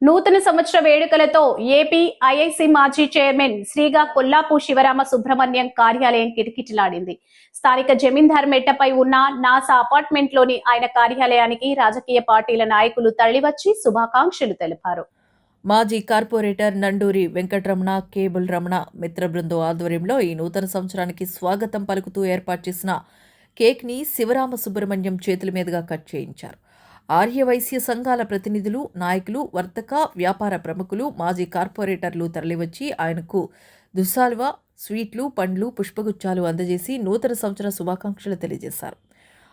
నూతన సంవత్సర వేడుకలతో AP IIC మాజీ చైర్మన్ శ్రీగా కొల్లాపు శివరామ సుబ్రహ్మణ్యం కార్యాలయం కిటకిటలాడింది. స్థానిక జమీందార్ మెట్టపై ఉన్న నాసా అపార్ట్మెంట్ లోని ఆయన కార్యాలయానికి రాజకీయ పార్టీల నాయకులు తరలివచ్చి శుభాకాంక్షలు తెలిపారు. మాజీ కార్పొరేటర్ నండూరి వెంకటరమణ, కేబుల్ రమణ మిత్ర బృందం ఆధ్వర్యంలో ఈ నూతన సంవత్సరానికి స్వాగతం పలుకుతూ ఏర్పాటు చేసిన కేక్ని శివరామ సుబ్రహ్మణ్యం చేతుల మీదుగా కట్ చేయించారు. ఆర్యవైశ్య సంఘాల ప్రతినిధులు, నాయకులు, వర్తక, వ్యాపార ప్రముఖులు, మాజీ కార్పొరేటర్లు తరలివచ్చి ఆయనకు దుస్సాల్వా, స్వీట్లు, పండ్లు, పుష్పగుచ్చాలు అందజేసి నూతన సంవత్సర శుభాకాంక్షలు తెలియజేశారు.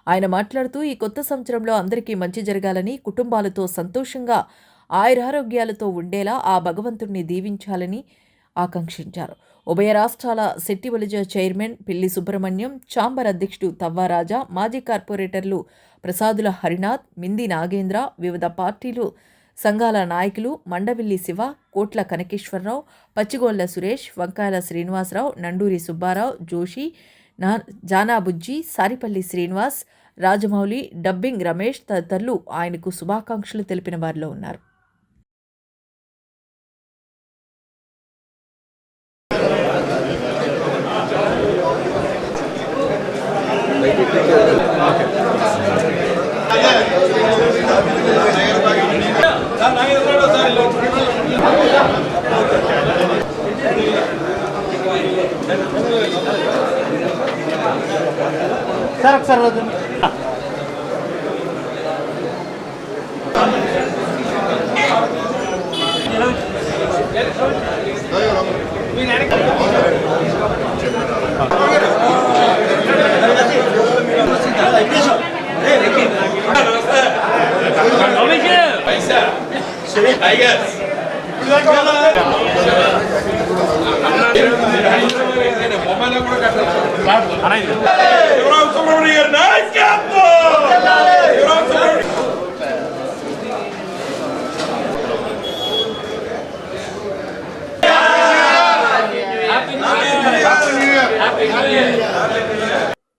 ఆయన మాట్లాడుతూ ఈ కొత్త సంవత్సరంలో అందరికీ మంచి జరగాలని, కుటుంబాలతో సంతోషంగా ఆయురారోగ్యాలతో ఉండేలా ఆ భగవంతుణ్ణి దీవించాలని ఆకాంక్షించారు. ఉభయ రాష్ట్రాల శెట్టివలిజ చైర్మన్ పిల్లి సుబ్రహ్మణ్యం, ఛాంబర్ అధ్యక్షుడు తవ్వారాజా, మాజీ కార్పొరేటర్లు ప్రసాదుల హరినాథ్, మింది నాగేంద్ర, వివిధ పార్టీలు సంఘాల నాయకులు మండవిల్లి శివ, కోట్ల కనకేశ్వరరావు, పచ్చిగోళ్ల సురేష్, వంకాయల శ్రీనివాసరావు, నండూరి సుబ్బారావు, జోషి, జానాబుజ్జి, సారిపల్లి శ్రీనివాస్, రాజమౌళి, డబ్బింగ్ రమేష్ తదితరులు ఆయనకు శుభాకాంక్షలు తెలిపిన వారిలో ఉన్నారు. సార్ రోజు I guess.